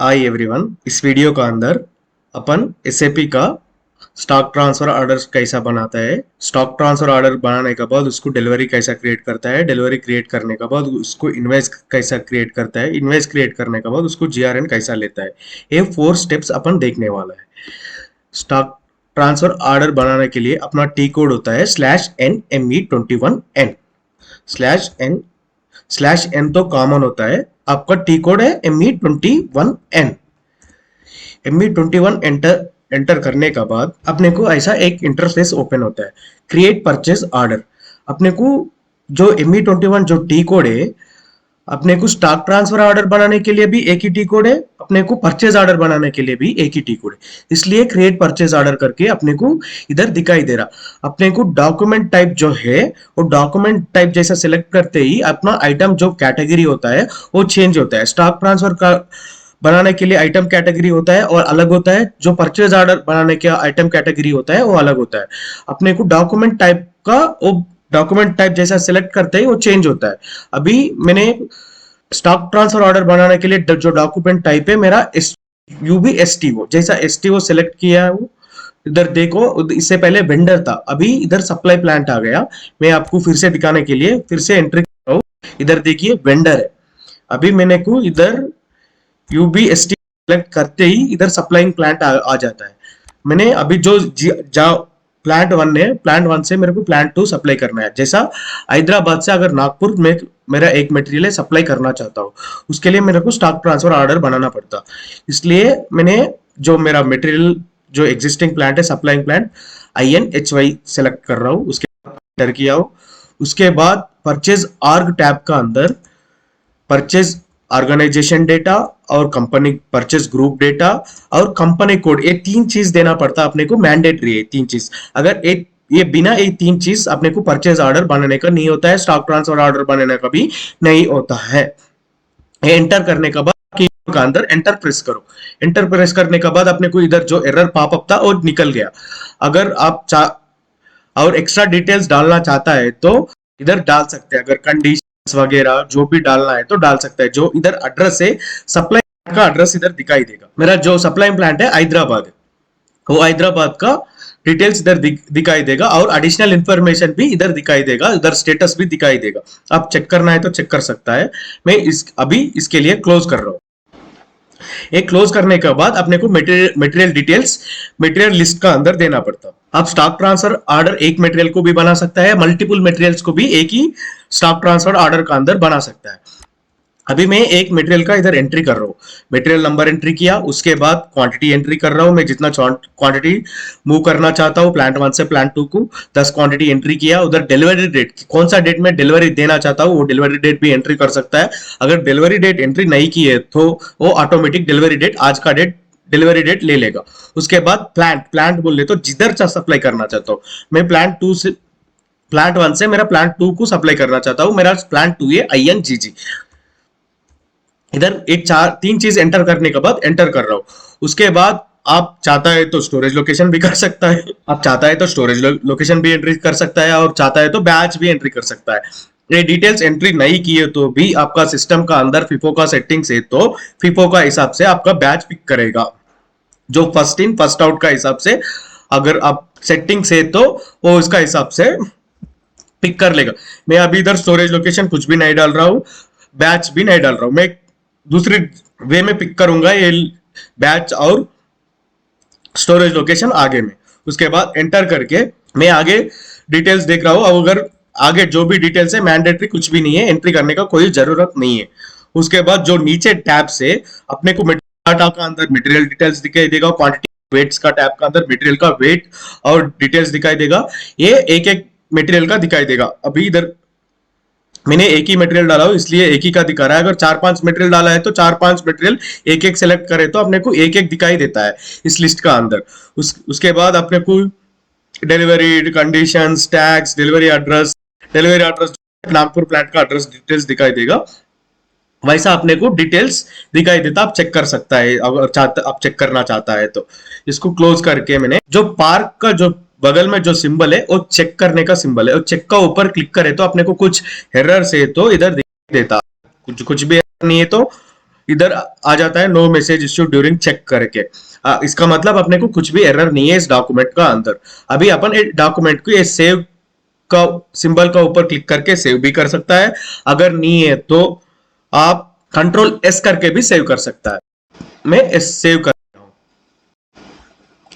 Hi everyone. इस video का अंदर अपन एसएपी का स्टॉक ट्रांसफर ऑर्डर कैसा बनाता है, स्टॉक ट्रांसफर ऑर्डर बनाने के बाद उसको डिलीवरी कैसा क्रिएट करता है, डिलीवरी क्रिएट करने के बाद उसको इन्वेस्ट कैसा क्रिएट करता है, इन्वेस्ट क्रिएट करने के बाद उसको जीआरएन कैसा लेता है, ये 4 स्टेप्स अपन देखने वाला है। स्टॉक ट्रांसफर ऑर्डर बनाने के लिए अपना टी कोड होता है /NME21N। /N तो कॉमन होता है, आपका टी कोड है ME21N। ME21 एंटर करने का बाद अपने को ऐसा एक इंटरफेस ओपन होता है, क्रिएट परचेज ऑर्डर। अपने को जो ME21 जो टी कोड है, अपने को स्टॉक ट्रांसफर ऑर्डर बनाने के लिए भी एक ही टी कोड है, अपने को परचेज ऑर्डर बनाने के लिए भी एक ही टी कोड है। इसलिए क्रिएट परचेज ऑर्डर करके अपने को इधर दिखाई दे रहा। अपने को डॉक्यूमेंट टाइप जो है वो डॉक्यूमेंट टाइप जैसा सिलेक्ट करते ही अपना आइटम जो कैटेगरी होता है वो चेंज होता है। स्टॉक ट्रांसफर का बनाने के लिए आइटम कैटेगरी होता है और अलग होता है, जो परचेज ऑर्डर बनाने के आइटम कैटेगरी होता है वो अलग होता है। अपने को डॉक्यूमेंट टाइप का वो डॉक्यूमेंट टाइप जैसा सिलेक्ट करते ही वो चेंज होता है। अभी मैंने स्टॉक ट्रांसफर ऑर्डर बनाने के लिए जो डॉक्यूमेंट टाइप है मेरा UBSTO जैसा STO सिलेक्ट किया है। वो इधर देखो, इससे पहले वेंडर था, अभी इधर सप्लाई प्लांट आ गया। मैं आपको फिर से दिखाने के लिए फिर से एंट्री कर रहा हूँ। इधर देखिए वेंडर है। अभी मैंने को इधर UBST सेलेक्ट करते ही इधर सप्लाइंग प्लांट आ जाता है। मैंने अभी जो प्लांट 1 है, प्लांट 1 से मेरे को प्लांट 2 सप्लाई करना है। जैसा हैदराबाद से अगर नागपुर में मेरा एक मटेरियल सप्लाई करना चाहता हूँ, उसके लिए मेरे को स्टॉक ट्रांसफर ऑर्डर बनाना पड़ता। इसलिए मैंने जो मेरा मटेरियल जो एग्जिस्टिंग प्लांट है, सप्लाइंग प्लांट INHY सेलेक्ट कर रहा हूँ, उसके बाद एंटर किया हो। उसके बाद परचेज आर्ग टैब का अंदर परचेज ऑर्गेनाइजेशन डेटा और कंपनी परचेज ग्रुप डेटा और कंपनी कोड, ये 3 चीज देना पड़ता अपने को, मैंडेटरी है 3 चीज। अगर एक ये बिना ये 3 चीज अपने को परचेज ऑर्डर बनाने का नहीं होता है, स्टॉक ट्रांसफर ऑर्डर बनाने का भी नहीं होता है। एंटर करने के बाद कीबोर्ड का अंदर एंटर प्रेस करो। एंटर प्रेस करने के बाद अपने को इधर जो एरर पॉपअप था वो निकल गया। अगर आप और एक्स्ट्रा डिटेल्स डालना चाहता है तो इधर डाल सकते हैं। अगर कंडीशंस वगैरह जो भी डालना है तो डाल सकता है। जो इधर एड्रेस है, सप्लाई का एड्रेस इधर दिखाई देगा। मेरा जो सप्लाई प्लांट है हैदराबाद है, वो हैदराबाद का डिटेल्स इधर दिखाई देगा और एडिशनल इंफॉर्मेशन भी इधर दिखाई देगा, इधर स्टेटस भी दिखाई देगा। आप चेक करना है तो चेक कर सकता है। मैं अभी इसके लिए क्लोज कर रहा हूँ। एक क्लोज करने के बाद अपने को मटेरियल डिटेल्स मटेरियल लिस्ट का अंदर देना पड़ता। आप स्टॉक ट्रांसफर ऑर्डर एक मटेरियल को भी बना सकता है, मल्टीपल मटेरियल्स को भी एक ही स्टॉक ट्रांसफर ऑर्डर का अंदर बना सकता है। अभी मैं एक मटेरियल का इधर एंट्री कर रहा हूँ, मटेरियल नंबर एंट्री किया, उसके बाद क्वांटिटी एंट्री कर रहा हूँ। मैं जितना क्वांटिटी मूव करना चाहता हूँ प्लांट 1 से प्लांट 2 को 10 क्वांटिटी एंट्री किया। उधर डिलीवरी डेट, कौन सा डेट में डिलीवरी देना चाहता हूँ वो डिलीवरी डेट भी एंट्री कर सकता है। अगर डिलीवरी डेट एंट्री नहीं की है तो वो ऑटोमेटिक डिलीवरी डेट, आज का डेट डिलीवरी डेट ले लेगा। उसके बाद प्लांट बोल ले तो जिधर सप्लाई करना चाहता हूँ, मैं प्लांट 1 से मेरा प्लांट 2 को सप्लाई करना चाहता हूँ। मेरा प्लांट 2 है INGG। इधर एक 3 चीज एंटर करने के बाद एंटर कर रहा हूं। उसके बाद आप चाहता है तो स्टोरेज लोकेशन भी कर सकता है, आप चाहता है तो स्टोरेज लोकेशन भी एंट्री कर सकता है और चाहता है तो बैच भी एंट्री कर सकता है। ये डिटेल्स एंट्री नहीं किए तो भी आपका सिस्टम का अंदर FIFO का सेटिंग्स है तो FIFO का हिसाब से आपका बैच पिक करेगा, जो फर्स्ट इन फर्स्ट आउट का हिसाब से। अगर आप सेटिंग्स है तो वो इसका हिसाब से पिक कर लेगा। मैं अभी इधर स्टोरेज लोकेशन कुछ भी नहीं डाल रहा हूँ, बैच भी नहीं डाल रहा हूँ। मैं दूसरी वे में पिक करूंगा ये बैच और स्टोरेज लोकेशन आगे में। उसके बाद एंटर करके मैं आगे डिटेल्स देख रहा हूं। अब अगर आगे जो भी डिटेल्स है मैंडेटरी कुछ भी नहीं है, एंट्री करने का कोई जरूरत नहीं है। उसके बाद जो नीचे टैब से अपने को डाटा का अंदर मटेरियल डिटेल्स दिखाई देगा, क्वांटिटी वेट्स का टैब का अंदर मटेरियल का वेट और डिटेल्स दिखाई देगा। ये एक एक मटेरियल का दिखाई देगा। अभी इधर मैंने एक ही मटेरियल डाला हो इसलिए एक ही का दिखा रहा है। अगर 4-5 मटेरियल डाला है तो 4-5 मटेरियल एक एक सेलेक्ट करे तो अपने को एक एक दिखाई देता है इस लिस्ट का अंदर। उसके बाद अपने को delivery conditions, tax, delivery address Nagpur plant का एड्रेस डिटेल्स दिखाई देगा। वैसा अपने को डिटेल्स दिखाई देता, आप चेक कर सकता है अगर आप चेक करना चाहता है तो। इसको क्लोज करके मैंने जो पार्क का जो बगल में जो सिंबल है वो चेक करने का सिंबल है, और चेक का ऊपर क्लिक करे तो अपने को कुछ एरर से तो इधर देता, कुछ भी नहीं है तो इधर आ जाता है no message issue during check करके। इसका मतलब अपने को कुछ भी एरर नहीं है इस डॉक्यूमेंट का अंदर। अभी अपन डॉक्यूमेंट को ये सेव का सिंबल का ऊपर क्लिक करके सेव भी कर सकता है, अगर नहीं है तो आप कंट्रोल एस करके भी सेव कर सकता है। मैं एस सेव कर रहा हूं।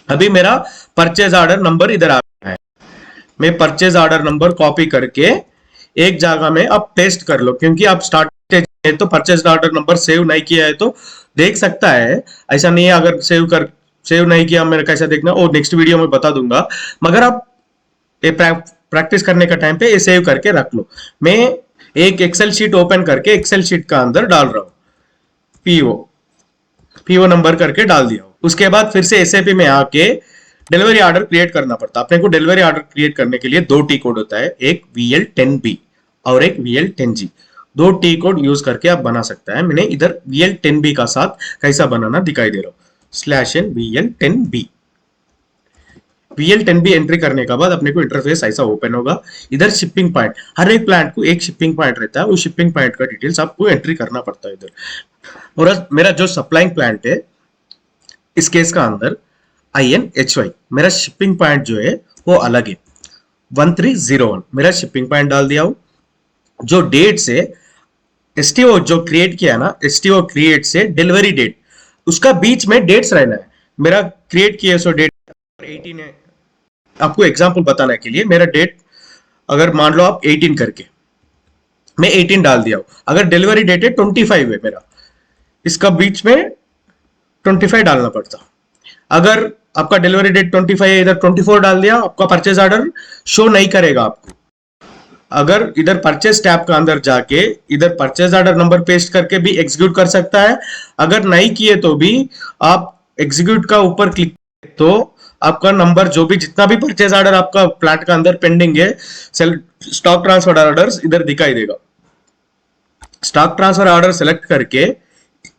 अभी मेरा परचेज ऑर्डर नंबर इधर आ गया है। मैं परचेज ऑर्डर नंबर कॉपी करके एक जगह में आप पेस्ट कर लो, क्योंकि आप स्टार्ट है तो परचेज ऑर्डर नंबर सेव नहीं किया है तो देख सकता है। ऐसा नहीं है, अगर सेव नहीं किया मेरा कैसा देखना वो नेक्स्ट वीडियो में बता दूंगा, मगर आप ये प्रैक्टिस करने का टाइम पे ये सेव करके रख लो। मैं एक एक्सेल शीट ओपन करके एक्सेल शीट का अंदर डाल रहा हूँ, पीओ पीओ नंबर करके डाल दिया। उसके बाद फिर से एसएपी में आके डिलीवरी ऑर्डर क्रिएट करना पड़ता है। अपने को डिलीवरी ऑर्डर क्रिएट करने के लिए दो टी कोड होता है, एक VL10B और एक VL10G। दो टी कोड यूज करके आप बना सकता है। मैंने इधर VL10B का साथ कैसा बनाना दिखाई दे रहा हूँ, /n VL10B। VL10B एंट्री करने के बाद अपने को इंटरफेस ऐसा ओपन होगा। इधर शिपिंग पॉइंट, हर एक प्लांट को एक शिपिंग पॉइंट रहता है, उस शिपिंग पॉइंट का डिटेल्स आपको एंट्री करना पड़ता है इधर। और मेरा जो सप्लाइंग प्लांट है इस केस का अंदर INHY, मेरा शिपिंग पॉइंट जो है वो अलग है, 1301 मेरा शिपिंग पॉइंट डाल दिया हूं। जो डेट से एसटीओ जो क्रिएट किया ना, एसटीओ क्रिएट से डिलीवरी डेट, उसका बीच में डेट्स रहना है। मेरा क्रिएट किया सो डेट 18 है। आपको एग्जांपल बताने के लिए मेरा डेट अगर मान लो आप 18 करके, मैं 18 डाल दिया हूं। अगर डिलीवरी डेट है 25 है मेरा, इसका बीच में 25 डालना पड़ता। अगर आपका डिलीवरी डेट 25 है, इधर 24 डाल दिया, आपका परचेज ऑर्डर शो नहीं करेगा आपको। अगर इधर परचेज टैब का अंदर जाके इधर परचेज ऑर्डर नंबर पेस्ट करके भी एग्जीक्यूट कर सकता है। अगर नहीं किए तो भी आप एग्जीक्यूट का ऊपर क्लिक तो आपका नंबर जो भी जितना भी परचेज ऑर्डर आपका प्लांट का अंदर पेंडिंग है, स्टॉक ट्रांसफर ऑर्डर्स इधर दिखाई देगा। स्टॉक ट्रांसफर ऑर्डर सेलेक्ट करके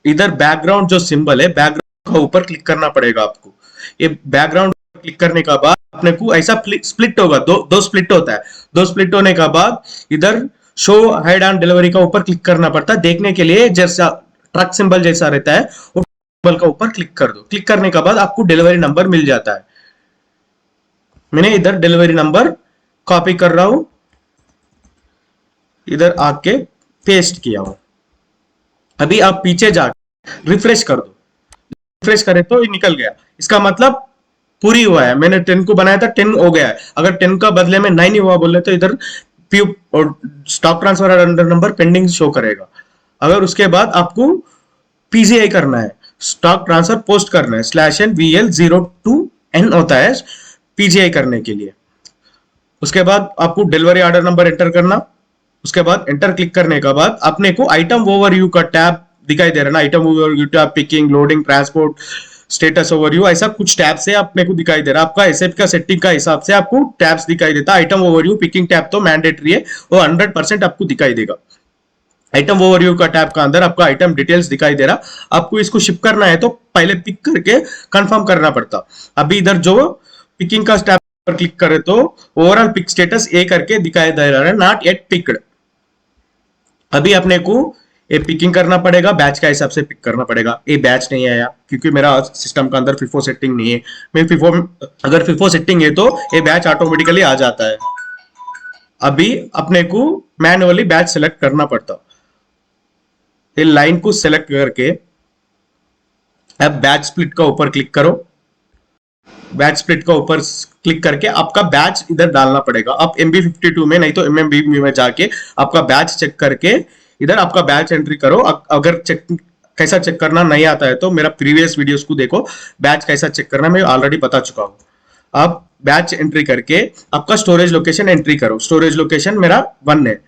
इधर बैकग्राउंड जो सिंबल है बैकग्राउंड का ऊपर क्लिक करना पड़ेगा आपको। ये बैकग्राउंड क्लिक करने का बाद अपने को ऐसा स्प्लिट होगा, दो स्प्लिट होता है। दो स्प्लिट होने का बाद इधर शो हाइड ऑन डिलीवरी का ऊपर क्लिक करना पड़ता है देखने के लिए। जैसा ट्रक सिंबल जैसा रहता है वो सिंबल का ऊपर क्लिक कर दो। क्लिक करने का बाद आपको डिलीवरी नंबर मिल जाता है। मैंने इधर डिलीवरी नंबर कॉपी कर रहा हूं, इधर आके पेस्ट किया हूं। अभी आप पीछे जाके रिफ्रेश कर दो, रिफ्रेश करें तो ये निकल गया। इसका मतलब पूरी हुआ है। मैंने 10 को बनाया था, 10 हो गया है। अगर 10 का बदले में 9 ही हुआ बोले तो इधर और stock transfer under number pending show करेगा। अगर उसके बाद आपको PCI करना है, स्टॉक ट्रांसफर पोस्ट करना है, /n VL02N होता है PCI करने के लिए। उसके बाद आपको डिलीवरी ऑर्डर नंबर एंटर करना। उसके बाद एंटर क्लिक करने के बाद अपने को आइटम ओवरव्यू का टैब दिखाई दे रहा है ना, item overview tab, picking, loading, transport, status overview, ऐसा कुछ टैब से अपने को दिखाई दे रहा है। आपका एसएप का सेटिंग का हिसाब से आपको टैब्स दिखाई देता है। आइटम ओवरव्यू, पिकिंग टैब तो मैंडेटरी है, वो 100% आपको दिखाई देगा। आइटम ओवरव्यू का टैब का अंदर आपका आइटम डिटेल्स दिखाई दे रहा। आपको इसको शिप करना है तो पहले पिक करके कंफर्म करना पड़ता। अभी इधर जो पिकिंग का टैब पर क्लिक करे तो ओवरऑल पिक स्टेटस ए करके दिखाई दे रहा है, नॉट येट पिक्ड। अभी अपने को ये पिकिंग करना पड़ेगा, बैच का हिसाब से पिक करना पड़ेगा। ये बैच नहीं आया क्योंकि मेरा सिस्टम का अंदर FIFO सेटिंग नहीं है। मैं FIFO, अगर FIFO सेटिंग है तो ये बैच ऑटोमेटिकली आ जाता है। अभी अपने को मैन्युअली बैच सेलेक्ट करना पड़ता। ये लाइन को सेलेक्ट करके अब बैच स्प्लिट का ऊपर क्लिक करो। बैच स्प्लिट का ऊपर क्लिक करके आपका बैच इधर डालना पड़ेगा। आप MB52 में नहीं तो MMB में जाके आपका बैच चेक करके इधर आपका बैच एंट्री करो। अगर चेक कैसा चेक करना नहीं आता है तो मेरा प्रीवियस वीडियोस को देखो, बैच कैसा चेक करना मैं ऑलरेडी बता चुका हूं। आप बैच एंट्री करके आपका स्टोरेज लोकेशन एंट्री करो। स्टोरेज लोकेशन मेरा 1 है।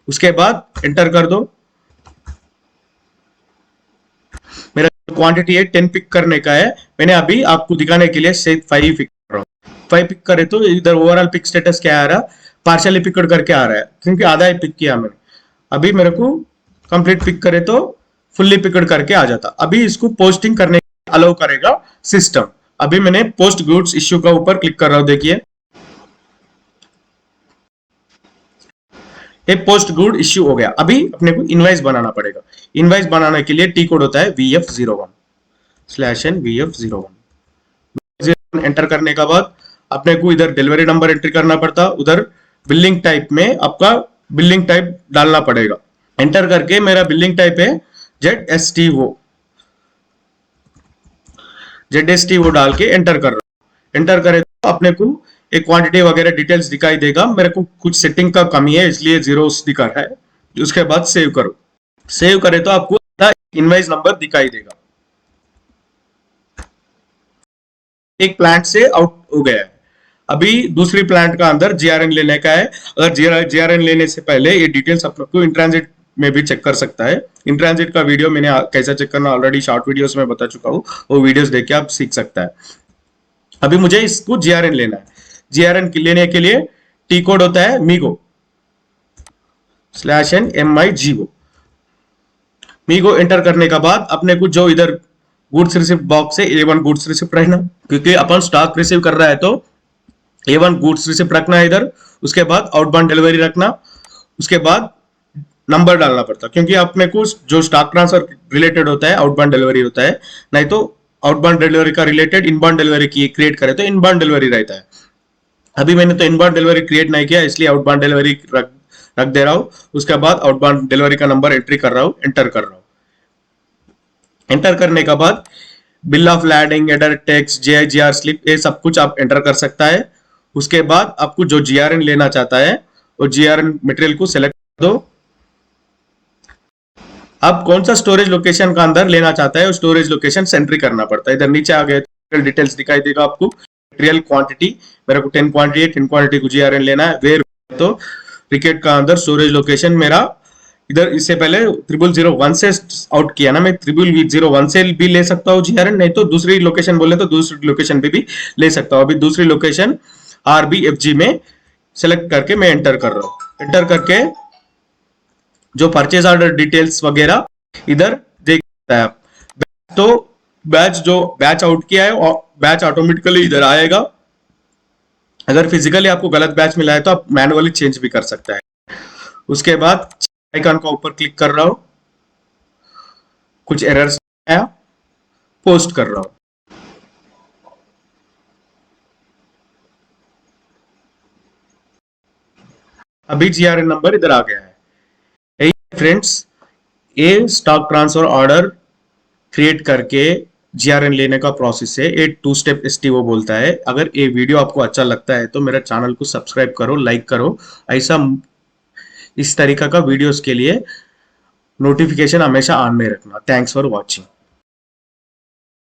उसके बाद एंटर कर दो। मेरा क्वांटिटी है 10 पिक करने का है। मैंने अभी आपको दिखाने के लिए सिर्फ 5 पिक कर रहा हूँ। 5 पिक करे तो इधर ओवरऑल पिक स्टेटस क्या आ रहा, पार्शियली पिकड करके आ रहा है क्योंकि आधा ही पिक किया मैंने। अभी मेरे को कंप्लीट पिक करे तो फुल्ली पिकड करके आ जाता। अभी इसको पोस्टिंग करने अलाउ करेगा सिस्टम। अभी मैंने पोस्ट गुड्स इश्यू का ऊपर क्लिक कर रहा हूं, देखिए एक पोस्ट गुड इश्यू हो गया। अभी अपने को इनवाइस बनाना पड़ेगा। इनवाइस बनाने के लिए टी कोड होता है VF01/N VF01 एंटर करने के बाद अपने को इधर डिलीवरी नंबर एंट्री करना पड़ता, उधर बिलिंग टाइप में आपका बिलिंग टाइप डालना पड़ेगा। एंटर करके मेरा बिलिंग टाइप है ZSTO डाल के एंटर कर रहा हूं। एंटर करे तो अपने को एक क्वांटिटी वगैरह डिटेल्स दिखाई देगा। मेरे को कुछ सेटिंग का कमी है इसलिए जीरोस दिखा रहा है। उसके बाद सेव करो। सेव करे तो आपको इनवाइस नंबर दिखाई देगा। एक प्लांट से आउट हो गया है। अभी दूसरी प्लांट का अंदर जीआरएन लेने का है। अगर जीआरएन लेने से पहले ये डिटेल्स अपने को इन ट्रांजिट में भी चेक कर सकता है। इन ट्रांजिट का वीडियो मैंने कैसा चेक करना ऑलरेडी शॉर्ट वीडियोस में बता चुका हूँ, वो वीडियोस देख के आप सीख सकता है। अभी मुझे इसको जीआरएन लेना है। जीआरएन लेने के लिए टी कोड होता है MIGO। मीगो एंटर करने के बाद अपने को जो इधर गुड्स रिसिप्ट बॉक्स है A1 गुड्स रिसिप्ट रहना, क्योंकि अपन स्टॉक रिसीव कर रहा है तो A1 गुड्स रिसिप्ट रखना है इधर। उसके बाद आउटबाउंड डिलीवरी रखना। उसके बाद नंबर डालना पड़ता, क्योंकि अपने को जो स्टॉक ट्रांसफर रिलेटेड होता है आउटबाउंड डिलीवरी होता है, नहीं तो आउटबाउंड डिलीवरी का रिलेटेड इनबाउंड डिलीवरी की क्रिएट करे तो इनबाउंड डिलीवरी रहता है। अभी मैंने तो इनबाउंड डिलीवरी क्रिएट नहीं किया, इसलिए आउटबाउंड डिलीवरी रख दे रहा हूं। उसके बाद आउटबाउंड डिलीवरी का नंबर एंट्री कर रहा हूं, एंटर कर रहा हूं। एंटर करने के बाद bill of lading, adder tax, JIGR slip, ये सब कुछ आप एंटर कर सकता है। उसके बाद आपको जो जीआरएन लेना चाहता है वो जीआरएन मटेरियल को सिलेक्ट कर दो। अब कौन सा स्टोरेज लोकेशन का अंदर लेना चाहता है, वो स्टोरेज लोकेशन एंट्री करना पड़ता है। इधर नीचे आ गए डिटेल्स दिखाई देगा आपको। मटेरियल क्वांटिटी मेरे को 10 क्वांटिटी है, 10 क्वांटिटी को जीआरएन लेना है। वेयर तो रिकेट का अंदर स्टोरेज लोकेशन मेरा इधर, इससे पहले 0001 से आउट किया ना, मैं 0001 से भी ले सकता हूँ जीआरएन, नहीं तो दूसरी लोकेशन बोले तो दूसरी लोकेशन पे भी ले सकता हूँ। अभी दूसरी लोकेशन RBFG में सेलेक्ट करके मैं एंटर कर रहा हूँ। एंटर करके जो परचेज ऑर्डर डिटेल्स वगैरह इधर देख सकता है आप। तो बैच आउट किया है और बैच ऑटोमेटिकली इधर आएगा। अगर फिजिकली आपको गलत बैच मिला है तो आप मैनुअली चेंज भी कर सकता है। उसके बाद आइकन का ऊपर क्लिक कर रहा हूं, कुछ एरर्स आया, पोस्ट कर रहा हूं। अभी जीआरएन नंबर इधर आ गया है। यही फ्रेंड्स, ये स्टॉक ट्रांसफर ऑर्डर क्रिएट करके जीआरएन लेने का प्रोसेस है। ये 2 स्टेप STO बोलता है। अगर ये वीडियो आपको अच्छा लगता है तो मेरा चैनल को सब्सक्राइब करो, लाइक करो। ऐसा इस तरीका का वीडियोस के लिए नोटिफिकेशन हमेशा ऑन में रखना। Thanks for watching.